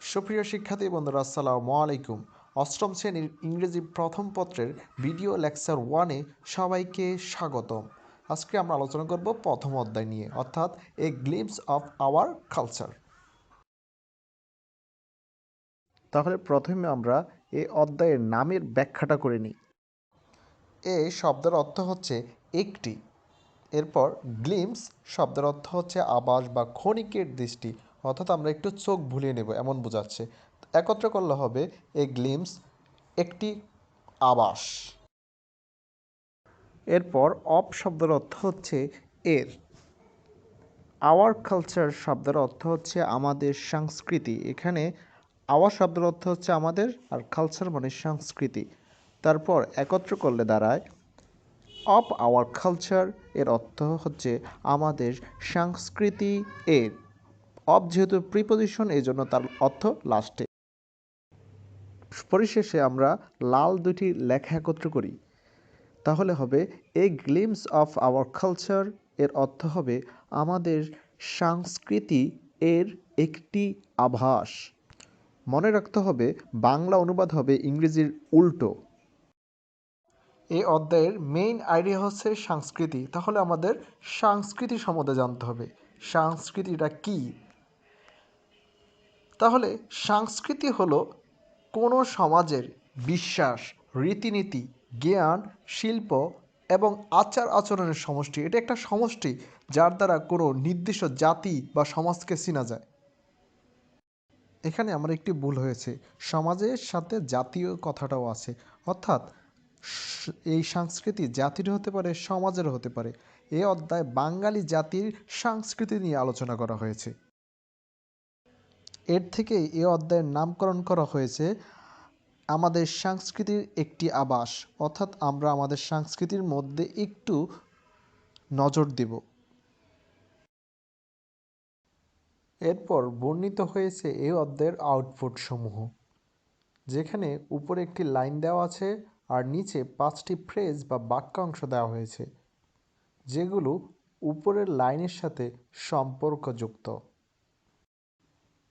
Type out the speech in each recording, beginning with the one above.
সুপ্রিয় শিক্ষার্থী বন্ধুরা আসসালামু আলাইকুম। অষ্টম শ্রেণীর ইংরেজি প্রথম পত্রের ভিডিও লেকচার 1-এ সবাইকে স্বাগতম। আজকে আমরা আলোচনা করব প্রথম অধ্যায় নিয়ে, অর্থাৎ এ গ্লিমস অফ আওয়ার কালচার। তাহলে প্রথমে আমরা এই অধ্যায়ের নামের ব্যাখ্যাটা করে নিই। এ শব্দের অর্থ হচ্ছে একটি, এরপর গ্লিমস শব্দের অর্থ হচ্ছে আভাস বা ক্ষণিকের দৃষ্টি, অর্থাৎ আমরা একটু চোখ ভুলিয়ে নেব এমন বোঝাচ্ছে। একত্র করলে হবে এ গ্লিমস, একটি আভাস। এরপর অফ শব্দের অর্থ হচ্ছে এর। আওয়ার কালচার শব্দের অর্থ হচ্ছে আমাদের সংস্কৃতি। এখানে আওয়ার শব্দের অর্থ হচ্ছে আমাদের, আর কালচার মানে সংস্কৃতি। তারপর একত্র করলে দাঁড়ায় অফ আওয়ার কালচার, এর অর্থ হচ্ছে আমাদের সংস্কৃতি এর। অফ যেহেতু প্রিপোজিশন, এই জন্য তার অর্থ লাস্টে। পরিশেষে আমরা লাল দুটি লেখা একত্র করি, তাহলে হবে এ গ্লিমস অফ আওয়ার কালচার, এর অর্থ হবে আমাদের সংস্কৃতি এর একটি আভাস। মনে রাখতে হবে বাংলা অনুবাদ হবে ইংরেজির উল্টো। এই অধ্যায়ের মেইন আইডিয়া হচ্ছে সংস্কৃতি, তাহলে আমাদের সংস্কৃতি সম্বন্ধে জানতে হবে সংস্কৃতিটা কি। তাহলে সংস্কৃতি হলো কোনো সমাজের বিশ্বাস, রীতিনীতি, জ্ঞান, শিল্প এবং আচার আচরণের সমষ্টি। এটা একটা সমষ্টি যার দ্বারা কোনো নির্দিষ্ট জাতি বা সমাজকে চেনা যায়। এখানে আমার একটি ভুল হয়েছে, সমাজের সাথে জাতীয় কথাটাও আছে, অর্থাৎ এই সংস্কৃতি জাতির হতে পারে, সমাজের হতে পারে। এই অধ্যায় বাঙালি জাতির সংস্কৃতি নিয়ে আলোচনা করা হয়েছে। এর থেকেই এ অধ্যায়ের নামকরণ করা হয়েছে আমাদের সংস্কৃতির একটি আভাস, অর্থাৎ আমরা আমাদের সংস্কৃতির মধ্যে একটু নজর দেব। এরপর বর্ণিত হয়েছে এই অধ্যায়ের আউটপুট সমূহ, যেখানে উপরে একটি লাইন দেওয়া আছে আর নিচে 5টি ফ্রেজ বা বাক্যাংশ দেওয়া হয়েছে, যেগুলো উপরের লাইনের সাথে সম্পর্কযুক্ত।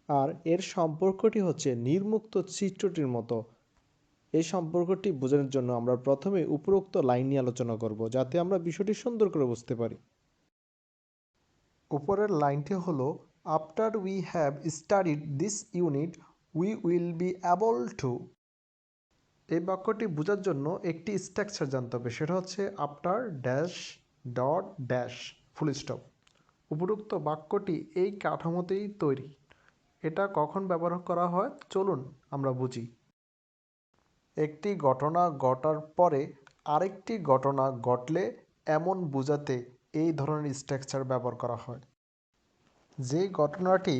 আর এর সম্পর্কটি হচ্ছে নির্মুক্ত চিত্রটির মতো। এই সম্পর্কটি বোঝানোর জন্য আমরা প্রথমে উপরোক্ত লাইন নিয়ে আলোচনা করব, যাতে আমরা বিষয়টি সুন্দর করে বুঝতে পারি। উপরের লাইনটি হলো, after we have studied this unit we will be able to. এই বাক্যটি বোঝার জন্য একটি স্ট্রাকচার জানতে হবে, সেটা হচ্ছে after dash dot dash full stop. উপরোক্ত বাক্যটি এই কাঠামোতেই তৈরি। এটা কখন ব্যবহার করা হয় চলুন আমরা বুঝি। একটি ঘটনা ঘটার পরে আরেকটি ঘটনা ঘটলে এমন বোঝাতে এই ধরনের স্ট্রাকচার ব্যবহার করা হয়। যে ঘটনাটি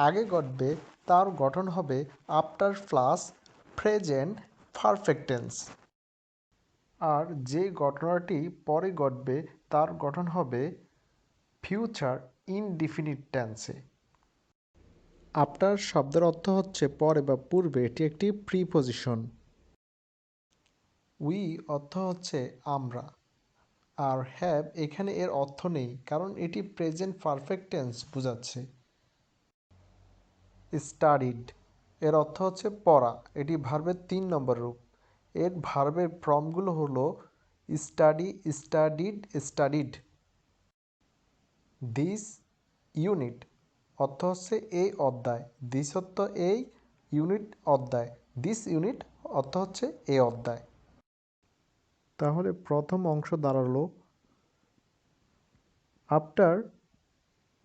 আগে ঘটবে তার গঠন হবে after plus present perfect tense, আর যে ঘটনাটি পরে ঘটবে তার গঠন হবে ফিউচার ইনডিফিনিট টেন্সে। আফটার শব্দের অর্থ হচ্ছে পরে বা পূর্বে, এটি একটি প্রিপোজিশন। উই অর্থ হচ্ছে আমরা, আর হ্যাভ এখানে এর অর্থ নেই, কারণ এটি প্রেজেন্ট পারফেক্ট টেন্স বোঝাচ্ছে। স্টাডিড এর অর্থ হচ্ছে পড়া, এটি ভার্বের 3 নম্বর রূপ। এর ভার্বের ফর্মগুলো হলো study, studied, studied. This unit অর্থ হচ্ছে এই অধ্যায়, দিস অর্থ এই, ইউনিট অধ্যায়, দিস ইউনিট অর্থ হচ্ছে এই অধ্যায়। তাহলে প্রথম অংশ দাঁড়ালো, after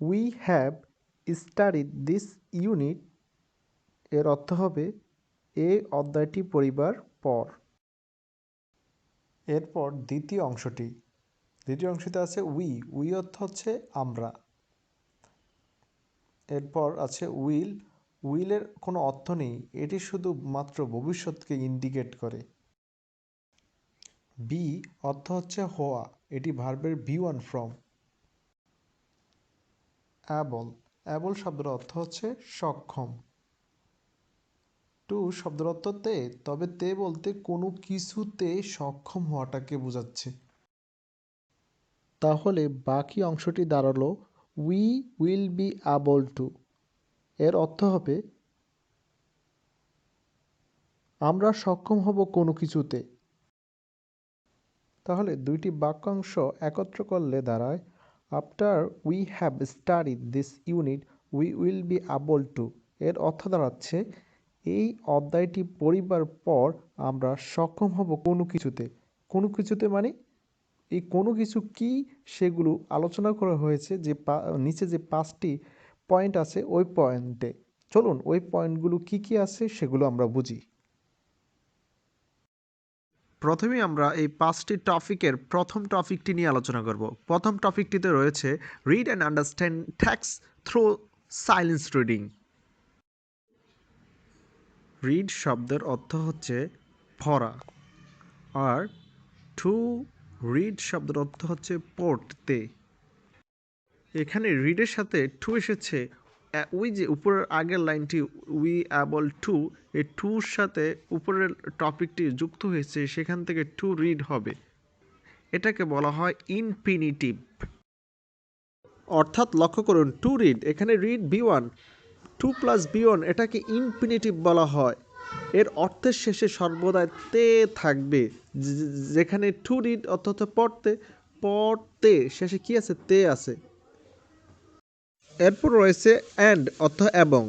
we have studied this unit, এর অর্থ হবে এই অধ্যায়টি পড়িবার পর। এরপর দ্বিতীয় অংশতে আছে উই, উই অর্থ হচ্ছে আমরা। এরপর আছে উইল, উইলের কোনো অর্থ নেই, এটি শুধু মাত্র ভবিষ্যৎকে ইন্ডিকেট করে। বি অর্থ হচ্ছে হওয়া, এটি ভার্বের V1 ফর্ম। অ্যাবল, অ্যাবল শব্দের অর্থ হচ্ছে সক্ষম। টু শব্দের অর্থ তে, তবে তে বলতে কোনো কিছুতে সক্ষম হওয়াটাকে বোঝাচ্ছে। তাহলে বাকি অংশটি দাঁড়ালো we will be able to, এর অর্থ হবে আমরা সক্ষম হব কোনো কিছুতে। তাহলে দুইটি বাক্যাংশ একত্র করলে দাঁড়ায় after we have studied this unit we will be able to. এর অর্থ দাঁড়াচ্ছে এই অধ্যায়টি পড়িবার পর আমরা সক্ষম হব কোনো কিছুতে। কোনো কিছুতে মানে এই কোনো কিছু কি সেগুলো আলোচনা করা হয়েছে যে নিচে যে 5টি পয়েন্ট আছে ওই পয়েন্টে। চলুন ওই পয়েন্টগুলো কি কি আছে সেগুলো আমরা বুঝি। প্রথমে আমরা এই 5টি টপিকের প্রথম টপিকটি নিয়ে আলোচনা করব। প্রথম টপিকটিতে রয়েছে read and understand text through silence reading. Read শব্দের অর্থ হচ্ছে পড়া, আর টু রিড শব্দের অর্থ হচ্ছে পড়তে। এখানে রিডের সাথে টু এসেছে, ওই যে উপরের আগের লাইনটি উই অ্যাবল টু, এই টুর সাথে উপরের টপিকটি যুক্ত হয়েছে, সেখান থেকে টু রিড হবে। এটাকে বলা হয় ইনফিনিটিভ। অর্থাৎ লক্ষ্য করুন টু রিড, এখানে রিড বি1, টু প্লাস বি1 এটাকে ইনফিনিটিভ বলা হয়। এর অর্থের শেষে সর্বদা তে থাকবে, যেখানে টু রিড অর্থ হচ্ছে পড়তে, পড়তে শেষে কি আছে? তে আছে। এরপর রয়েছে অ্যান্ড অর্থ এবং।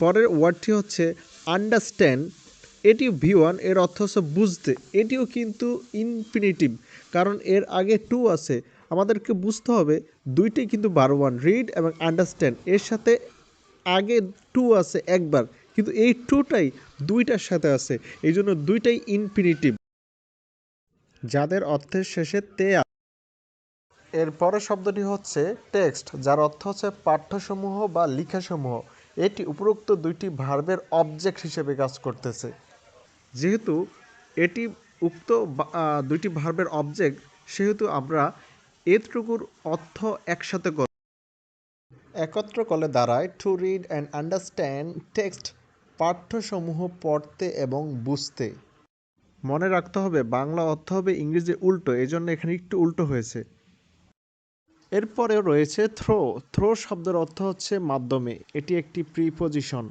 পরের ওয়ার্ডটি হচ্ছে আন্ডারস্ট্যান্ড, এটিও ভি1, এর অর্থ হচ্ছে বুঝতে। এটিও কিন্তু ইনফিনিটিভ, কারণ এর আগে টু আছে। আমাদেরকে বুঝতে হবে দুইটাই কিন্তু বারবার, রিড এবং আন্ডারস্ট্যান্ড এর সাথে আগে টু আছে একবার, কিন্তু এই টুটাই দুইটার সাথে আছে, এই জন্য দুইটাই ইনফিনিটিভ, যাদের অর্থের শেষে তে। এর পরের শব্দটি হচ্ছে টেক্সট, যার অর্থ হচ্ছে পাঠ্যসমূহ বা লেখাসমূহ। এটি উপরোক্ত দুইটি ভার্বের অবজেক্ট হিসেবে কাজ করতেছে। যেহেতু এটি উক্ত দুইটি ভার্বের অবজেক্ট, সেহেতু আমরা এতটুকুর অর্থ একসাথে একত্র করলে দাঁড়ায় to read and understand text, পাঠ্যসমূহ পড়তে এবং বুঝতে। মনে রাখতে হবে বাংলা অর্থ হবে ইংরেজি উল্টো, এই জন্য এখানে একটু উল্টো হয়েছে। এরপরে রয়েছে থ্রো। থ্রো শব্দের অর্থ হচ্ছে মাধ্যমে, এটি একটি প্রিপজিশন।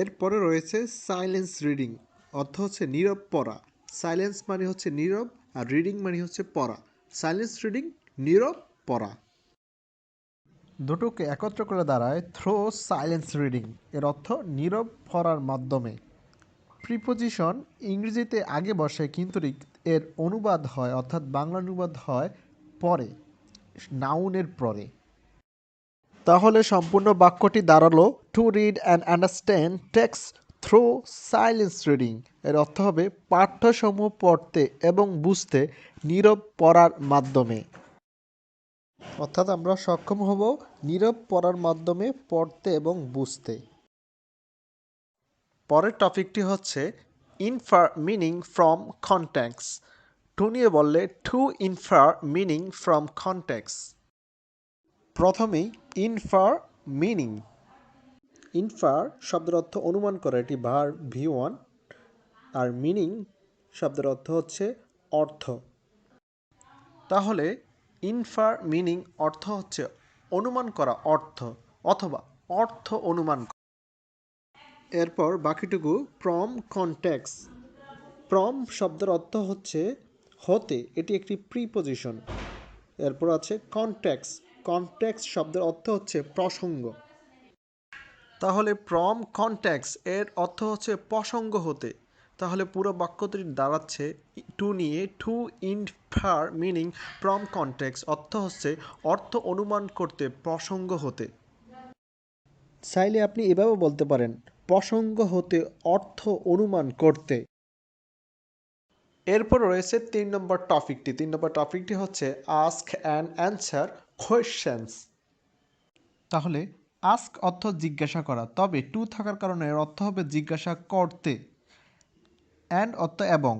এরপরে রয়েছে সাইলেন্স রিডিং, অর্থ হচ্ছে নীরব পড়া। সাইলেন্স মানে হচ্ছে নীরব, আর রিডিং মানে হচ্ছে পড়া। সাইলেন্স রিডিং, নীরব পড়া। দুটোকে একত্র করে দাঁড়ায় থ্রো সাইলেন্স রিডিং, এর অর্থ নীরব পড়ার মাধ্যমে। প্রিপোজিশন ইংরেজিতে আগে বসে, কিন্তু এর অনুবাদ হয়, অর্থাৎ বাংলা অনুবাদ হয় পরে, নাউনের পরে। তাহলে সম্পূর্ণ বাক্যটি দাঁড়ালো two read and understand text through silence reading. এর অর্থ হবে পাঠ্যসমূহ পড়তে এবং বুঝতে নীরব পড়ার মাধ্যমে। অর্থাৎ আমরা সক্ষম হব নীরব পড়ার মাধ্যমে পড়তে এবং বুঝতে। পরের টপিকটি হচ্ছে infer meaning from context. To নিয়ে বললে to infer meaning from context. প্রথমেই ইনফার মিনিং। ইনফার শব্দের অর্থ অনুমান করা, এটি ভার্ব ভি1, আর মিনিং শব্দের অর্থ হচ্ছে অর্থ। তাহলে ইনফার মিনিং অর্থ হচ্ছে অনুমান করা অর্থ, অথবা অর্থ অনুমান করা। এরপর বাকিটুকু ফ্রম কনটেক্সট। ফ্রম শব্দের অর্থ হচ্ছে হতে, এটি একটি প্রিপজিশন। এরপর আছে কনটেক্সট। কনটেক্সট শব্দের অর্থ হচ্ছে প্রসঙ্গ। তাহলে ফ্রম কনটেক্সট এর অর্থ হচ্ছে প্রসঙ্গ হতে। তাহলে পুরো বাক্যটি দাঁড়াচ্ছে টু নিয়ে to infer meaning from context, অর্থ হচ্ছে অর্থ অনুমান করতে, প্রসঙ্গ হতে। চাইলে আপনি এভাবে বলতে পারেন প্রসঙ্গ হতে অর্থ অনুমান করতে। এরপর রয়েছে 3 নম্বর টপিকটি। 3 নম্বর টপিকটি হচ্ছে আস্ক অ্যান্ড অ্যান্সার কোয়েশ্চেন্স। তাহলে আস্ক অর্থ জিজ্ঞাসা করা, তবে টু থাকার কারণে এর অর্থ হবে জিজ্ঞাসা করতে। অ্যান্ড অর্থ এবং।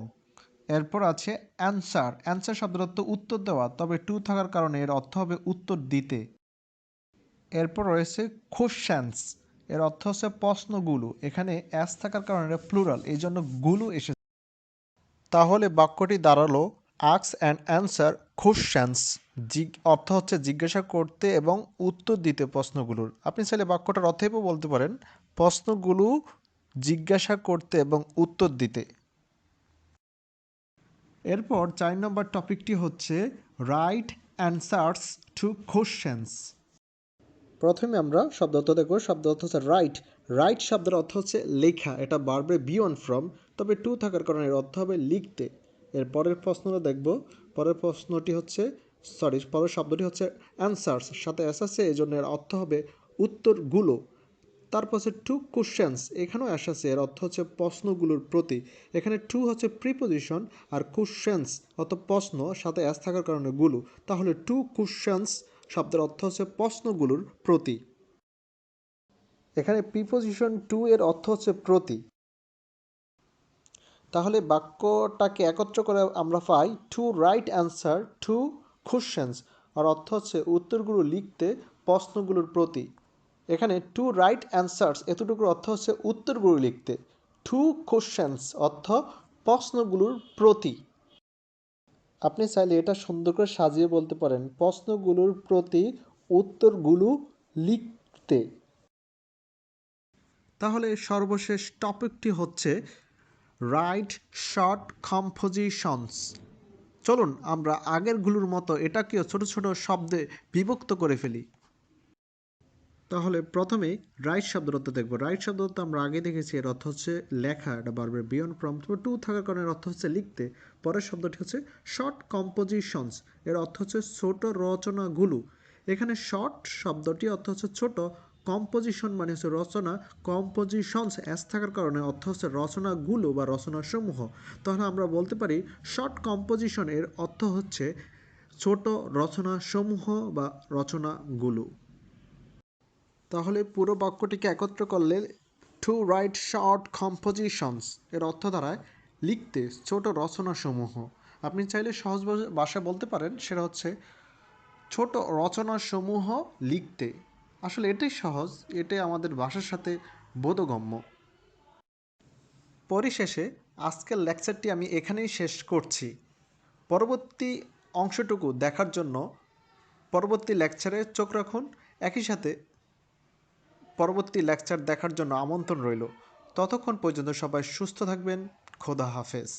এরপর আছে অ্যান্সার। অ্যান্সার শব্দের অর্থ উত্তর দেওয়া, তবে টু থাকার কারণে এর অর্থ হবে উত্তর দিতে। এরপর রয়েছে কোশ্চেন্স। এর অর্থ হচ্ছে প্রশ্নগুলো, এখানে অ্যাস থাকার কারণে এটা প্লুরাল, এই জন্য গুলো এসেছে। তাহলে বাক্যটি দাঁড়ালো আস্ক অ্যান্ড অ্যান্সার কোশ্চেন্স। অর্থ হচ্ছে জিজ্ঞাসা করতে এবং উত্তর দিতে প্রশ্নগুলোর। আপনি চাইলে বাক্যটার অর্থেও বলতে পারেন প্রশ্নগুলো জিজ্ঞাসা করতে এবং উত্তর দিতে। এরপর 4 নম্বর টপিকটি হচ্ছে রাইট অ্যান্সার্স টু কোশ্চেন্স। প্রথমে আমরা শব্দ অর্থ দেখব। শব্দ অর্থ হচ্ছে রাইট। রাইট শব্দের অর্থ হচ্ছে লেখা, এটা ভার্বের বি অন ফ্রম, তবে টু থাকার কারণে এর অর্থ হবে লিখতে। এর পরের প্রশ্নটা দেখব। পরের শব্দটি হচ্ছে অ্যান্সার্স, সাথে এস আছে, এই জন্য এর অর্থ হবে উত্তরগুলো। তারপর হচ্ছে টু কোশ্চেন্স, এখানেও এস আছে, এর অর্থ হচ্ছে প্রশ্নগুলোর প্রতি। এখানে টু হচ্ছে প্রিপোজিশন আর কোশ্চেন্স অর্থ প্রশ্ন, সাথে এস থাকার কারণে গুলো, তাহলে টু কোশ্চেন্স শব্দের অর্থ হচ্ছে প্রশ্নগুলোর প্রতি। এখানে প্রিপোজিশন টু এর অর্থ হচ্ছে প্রতি। তাহলে বাক্যটাকে একত্র করে আমরা পাই to write answer to questions, আর অর্থ হচ্ছে উত্তরগুলো লিখতে প্রশ্নগুলোর প্রতি। এখানে টু রাইট অ্যান্সার্স এতটুকুর অর্থ হচ্ছে উত্তরগুলো লিখতে, টু কোশ্চেন্স অর্থ প্রশ্নগুলোর প্রতি। আপনি চাইলে এটা সুন্দর করে সাজিয়ে বলতে পারেন প্রশ্নগুলোর প্রতি উত্তরগুলো লিখতে। তাহলে সর্বশেষ টপিকটি হচ্ছে রাইট শর্ট কম্পোজিশনস। চলুন আমরা আগেরগুলোর মতো এটাকেও ছোট ছোট শব্দে বিভক্ত করে ফেলি। তাহলে প্রথমেই রাইট শব্দের অর্থ দেখব। রাইট শব্দ অর্থ আমরা আগে দেখেছি, এর অর্থ হচ্ছে লেখা, এটা ভার্বের বি অন ফ্রম, টু থাকার কারণে এর অর্থ হচ্ছে লিখতে। পরের শব্দটি হচ্ছে শর্ট কম্পোজিশনস, এর অর্থ হচ্ছে ছোট রচনাগুলো। এখানে শর্ট শব্দটি অর্থ হচ্ছে ছোট, কম্পোজিশন মানে হচ্ছে রচনা, কম্পোজিশনস এস থাকার কারণে অর্থ হচ্ছে রচনাগুলো বা রচনাসমূহ। তাহলে আমরা বলতে পারি শর্ট কম্পোজিশন এর অর্থ হচ্ছে ছোট রচনাসমূহ বা রচনাগুলো। তাহলে পুরো বাক্যটিকে একত্র করলে টু রাইট শর্ট কম্পোজিশনস এর অর্থ দাঁড়ায় লিখতে ছোট রচনাসমূহ। আপনি চাইলে সহজ ভাষায় বলতে পারেন, সেটা হচ্ছে ছোট রচনাসমূহ লিখতে। আসলে এটাই সহজ, এটাই আমাদের ভাষার সাথে বোধগম্য। পরিশেষে আজকের লেকচারটি আমি এখানেই শেষ করছি। পরবর্তী অংশটুকু দেখার জন্য পরবর্তী লেকচারে চোখ রাখুন। একই সাথে পরবর্তী লেকচার দেখার জন্য আমন্ত্রণ রইল। ততক্ষণ পর্যন্ত সবাই সুস্থ থাকবেন। খোদা হাফেজ।